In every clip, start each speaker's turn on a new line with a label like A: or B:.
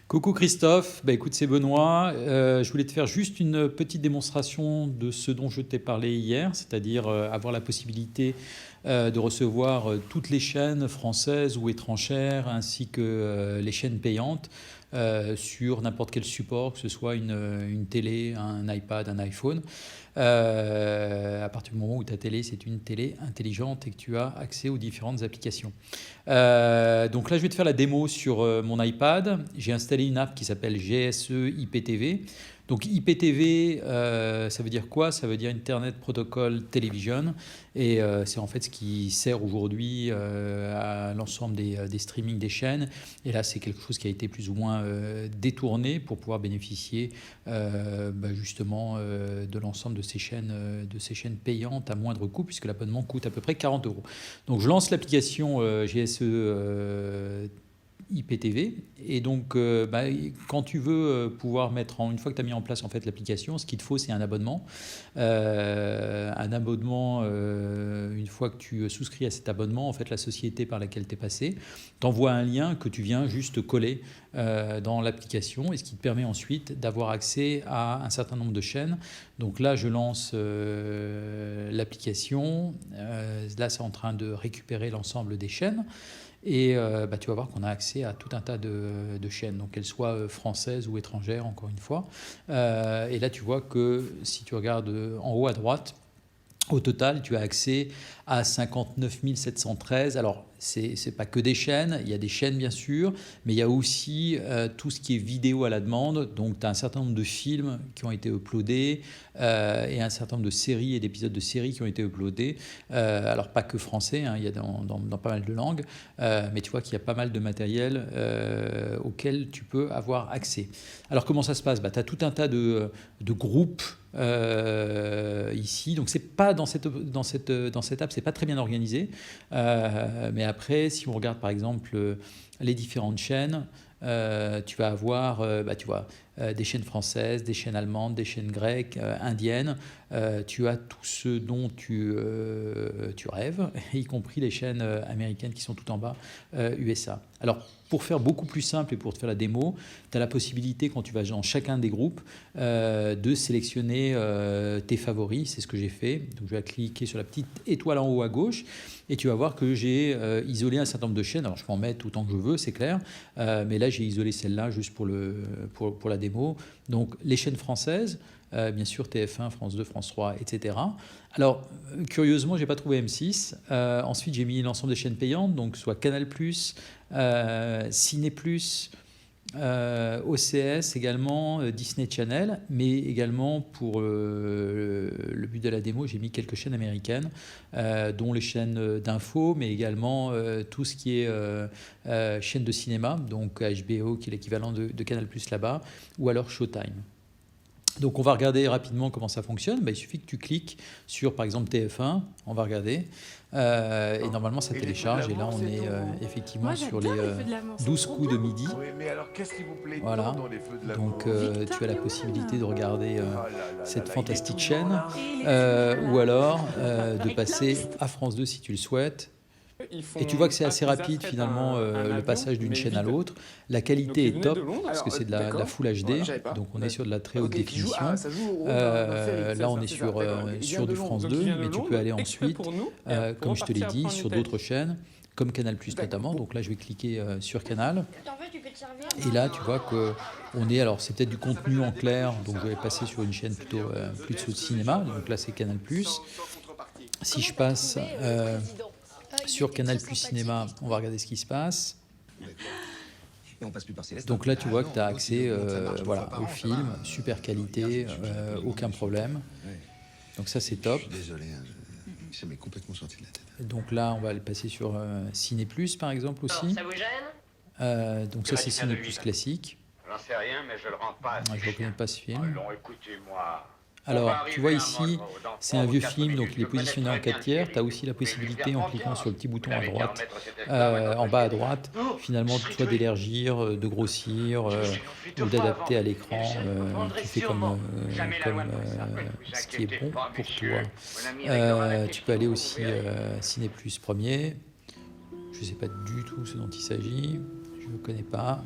A: Coucou Christophe, écoute c'est Benoît. Je voulais te faire juste une petite démonstration de ce dont je t'ai parlé hier, c'est-à-dire avoir la possibilité de recevoir toutes les chaînes françaises ou étrangères ainsi que les chaînes payantes sur n'importe quel support, que ce soit une télé, un iPad, un iPhone. À partir du moment où ta télé c'est une télé intelligente et que tu as accès aux différentes applications. Donc là je vais te faire la démo sur mon iPad. J'ai installé une app qui s'appelle GSE IPTV. Donc IPTV, ça veut dire quoi? Ça veut dire Internet Protocol Television. Et c'est en fait ce qui sert aujourd'hui à l'ensemble des streamings des chaînes. Et là, c'est quelque chose qui a été plus ou moins détourné pour pouvoir bénéficier justement de l'ensemble de ces chaînes payantes à moindre coût, puisque l'abonnement coûte à peu près 40 euros. Donc je lance l'application GSE IPTV. Et donc, quand tu veux pouvoir une fois que tu as mis en place en fait l'application, ce qu'il te faut, c'est un abonnement. Une fois que tu souscris à cet abonnement, en fait, la société par laquelle tu es passé t'envoie un lien que tu viens juste coller dans l'application et ce qui te permet ensuite d'avoir accès à un certain nombre de chaînes. Donc là, je lance l'application. Là, c'est en train de récupérer l'ensemble des chaînes. Et tu vas voir qu'on a accès à tout un tas de chaînes, donc qu'elles soient françaises ou étrangères, encore une fois. Et là, tu vois que si tu regardes en haut à droite, au total, tu as accès à 59 713. Alors, c'est pas que des chaînes, il y a des chaînes bien sûr, mais il y a aussi tout ce qui est vidéo à la demande. Donc, tu as un certain nombre de films qui ont été uploadés et un certain nombre de séries et d'épisodes de séries qui ont été uploadés. Alors, pas que français, hein, il y a dans pas mal de langues, mais tu vois qu'il y a pas mal de matériel auquel tu peux avoir accès. Alors, comment ça se passe? Tu as tout un tas de groupes ici. Donc, c'est pas dans cette app, c'est pas très bien organisé. Mais après, si on regarde par exemple les différentes chaînes, tu vas avoir des chaînes françaises, des chaînes allemandes, des chaînes grecques, indiennes. Tu as tout ce dont tu rêves, y compris les chaînes américaines qui sont tout en bas, USA. Alors, pour faire beaucoup plus simple et pour te faire la démo, tu as la possibilité, quand tu vas dans chacun des groupes, de sélectionner tes favoris. C'est ce que j'ai fait. Donc, je vais cliquer sur la petite étoile en haut à gauche et tu vas voir que j'ai isolé un certain nombre de chaînes. Alors, je peux en mettre autant que je veux, c'est clair. Mais là, j'ai isolé celle-là juste pour la démo. Donc, les chaînes françaises, bien sûr TF1, France 2, France 3, etc. Alors, curieusement, je n'ai pas trouvé M6. Ensuite, j'ai mis l'ensemble des chaînes payantes, donc soit Canal+, Ciné+, OCS également, Disney Channel, mais également pour le but de la démo, j'ai mis quelques chaînes américaines, dont les chaînes d'infos, mais également tout ce qui est chaîne de cinéma, donc HBO qui est l'équivalent de Canal+ là-bas, ou alors Showtime. Donc on va regarder rapidement comment ça fonctionne. Il suffit que tu cliques sur par exemple TF1, on va regarder, et normalement ça télécharge et là on est effectivement sur les 12 coups de midi.
B: Oui, mais alors qu'est-ce qui vous plaît
A: Voilà,
B: tant dans les feux de
A: donc
B: l'amour?
A: tu as la possibilité de regarder cette
B: Il est
A: fantastique
B: tout
A: chaîne,
B: malin.
A: ou alors de passer à France 2 si tu le souhaites. Et tu vois que c'est assez rapide finalement le passage d'une chaîne à l'autre. La qualité est top parce que c'est de la Full HD, donc on est sur de la très haute définition. Là on est sur du France 2, mais tu peux aller ensuite, comme je te l'ai dit, sur d'autres chaînes, comme Canal+ notamment. Donc là je vais cliquer sur Canal. Et là tu vois que alors c'est peut-être du contenu en clair, donc je vais passer sur une chaîne plutôt de cinéma. Donc là c'est Canal+. Si je passe sur Canal+ Cinéma, on va regarder ce qui se passe. Donc là, tu vois que tu as accès au film, super qualité, aucun problème. Donc ça, c'est top.
C: Désolé, ça m'est complètement sorti de la tête.
A: Donc là, on va aller passer sur Ciné+, par exemple, aussi.
D: Ça vous gêne?
A: Donc ça, c'est Ciné+ classique.
E: J'en sais rien, mais je le rends pas.
A: Je ne reconnais pas ce film.
E: Allons, écoutez-moi.
A: Alors, tu vois ici, c'est un vieux film, donc il est positionné en 4 tiers. Tu as aussi la possibilité, en cliquant sur le petit bouton à droite, en bas à droite, finalement, soit d'élargir, de grossir, ou d'adapter à l'écran. Tu fais comme ce qui est bon pour toi. Tu peux aller aussi Ciné+ premier. Je ne sais pas du tout ce dont il s'agit. Je ne connais pas.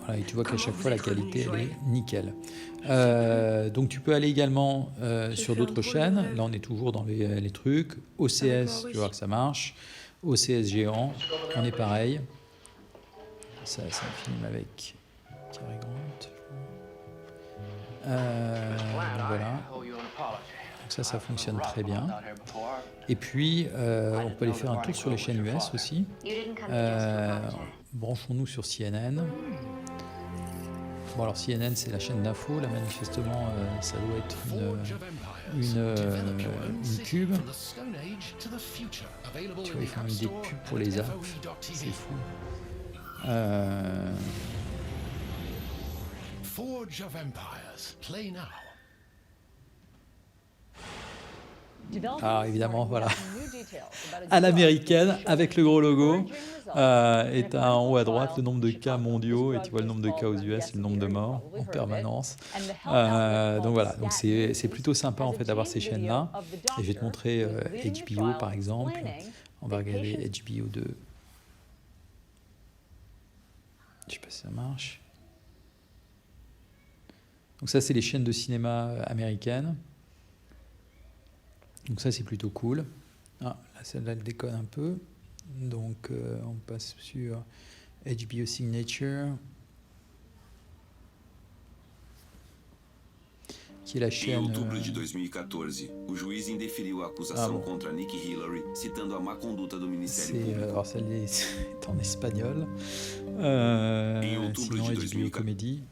A: Voilà, et tu vois qu'à chaque fois, la qualité, elle est nickel. Donc, tu peux aller également sur d'autres chaînes. Là, on est toujours dans les trucs. OCS, tu vois que ça marche. OCS géant, on est pareil. Ça, c'est un film avec Cary Grant. Donc voilà. Donc ça fonctionne très bien. Et puis, on peut aller faire un tour sur les chaînes US aussi. Branchons-nous sur CNN. Bon, alors CNN, c'est la chaîne d'info. Là, manifestement, ça doit être une pub. Tu vois, ils font même des pubs pour les apps. C'est fou.
F: Forge of Empires, play now.
A: Alors évidemment, voilà, à l'américaine, avec le gros logo, et tu as en haut à droite le nombre de cas mondiaux, et tu vois le nombre de cas aux US et le nombre de morts en permanence. Donc voilà, donc c'est plutôt sympa en fait d'avoir ces chaînes-là. Et je vais te montrer HBO par exemple. On va regarder HBO 2. Je sais pas si ça marche. Donc ça, c'est les chaînes de cinéma américaines. Donc ça, c'est plutôt cool. Ah, là, celle-là, elle déconne un peu. Donc, on passe sur HBO Signature, qui est la
G: Em
A: chaîne...
G: outubro de 2014, o juiz indeferiu a acusação contra Nick Hillary, citando a má conduta do Ministério Público.
A: Alors, celle-là est en espagnol. Sinon, HBO Comedy.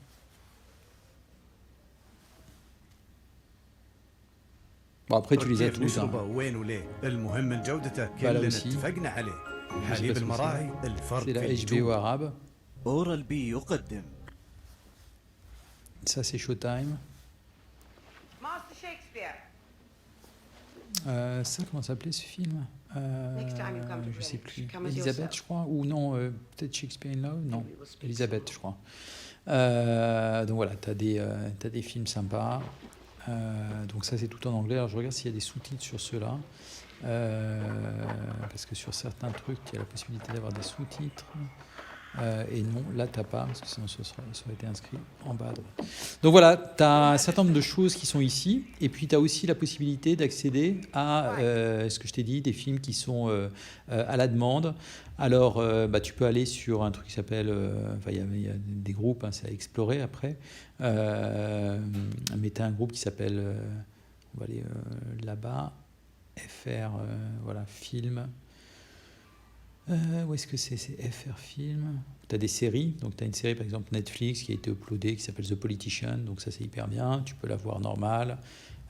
A: Bon, après, tu les as tous. Hein. Bah, là aussi. C'est la HBO arabe. Ça, c'est Showtime. Ça, comment s'appelait ce film je sais plus. Elisabeth, je crois. Ou non, peut-être Shakespeare in Love. Non, Elisabeth, je crois. Donc voilà, tu as des films sympas. Donc ça, c'est tout en anglais. Alors je regarde s'il y a des sous-titres sur ceux-là. Parce que sur certains trucs, il y a la possibilité d'avoir des sous-titres. Et non, là, tu n'as pas, parce que sinon, ça aurait été inscrit en bas à droite. Donc voilà, tu as un certain nombre de choses qui sont ici. Et puis, tu as aussi la possibilité d'accéder à ce que je t'ai dit, des films qui sont à la demande. Alors, tu peux aller sur un truc qui s'appelle... il y a des groupes, hein, c'est à explorer après. Mais tu as un groupe qui s'appelle... on va aller là-bas. FR, voilà, film... où est-ce que c'est FR Film. Tu as des séries, donc tu as une série par exemple Netflix qui a été uploadée qui s'appelle The Politician, donc ça c'est hyper bien, tu peux la voir normale,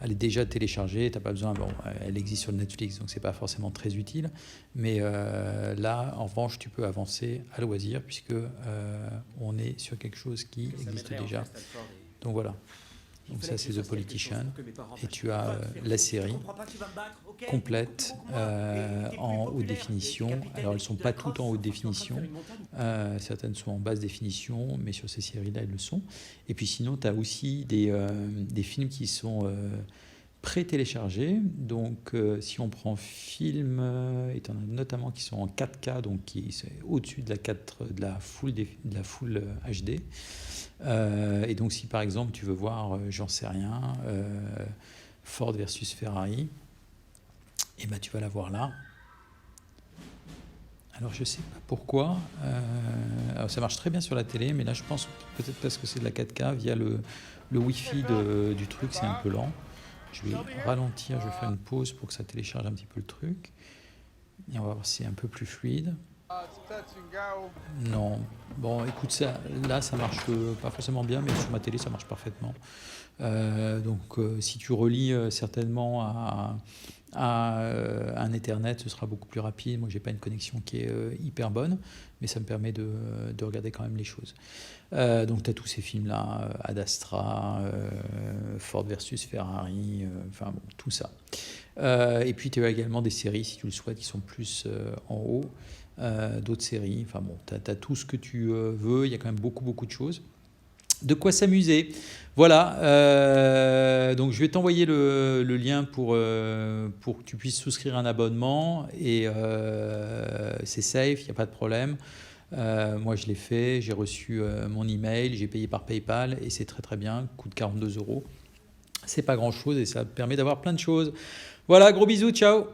A: elle est déjà téléchargée, tu n'as pas besoin, bon, elle existe sur Netflix donc c'est pas forcément très utile, mais là en revanche tu peux avancer à loisir puisque on est sur quelque chose qui existe déjà. Donc voilà. Donc ça c'est The Politician et tu as la série complète en haute définition. Alors elles ne sont pas toutes en haute définition, certaines sont en basse définition, mais sur ces séries-là elles le sont. Et puis sinon tu as aussi des films qui sont pré-téléchargés. Donc si on prend film, et tu en as notamment qui sont en 4K, donc qui sont au-dessus de la full HD. Et donc si par exemple tu veux voir, j'en sais rien, Ford versus Ferrari, et ben tu vas la voir là. Alors je sais pas pourquoi, alors ça marche très bien sur la télé, mais là je pense peut-être parce que c'est de la 4K, via le Wi-Fi du truc, c'est un peu lent. Je vais ralentir, je vais faire une pause pour que ça télécharge un petit peu le truc, et on va voir si c'est un peu plus fluide. Non, bon écoute, là ça marche pas forcément bien, mais sur ma télé ça marche parfaitement. Donc si tu relis certainement à un Ethernet, ce sera beaucoup plus rapide. Moi j'ai pas une connexion qui est hyper bonne, mais ça me permet de regarder quand même les choses. Donc tu as tous ces films là, Ad Astra, Ford versus Ferrari, enfin bon, tout ça. Et puis tu as également des séries si tu le souhaites qui sont plus en haut. D'autres séries, enfin bon, tu as tout ce que tu veux, il y a quand même beaucoup de choses. De quoi s'amuser. Voilà, donc je vais t'envoyer le lien pour que tu puisses souscrire un abonnement, et c'est safe, il n'y a pas de problème. Moi, je l'ai fait, j'ai reçu mon email, j'ai payé par PayPal et c'est très très bien, coûte 42 €. C'est pas grand chose et ça permet d'avoir plein de choses. Voilà, gros bisous, ciao!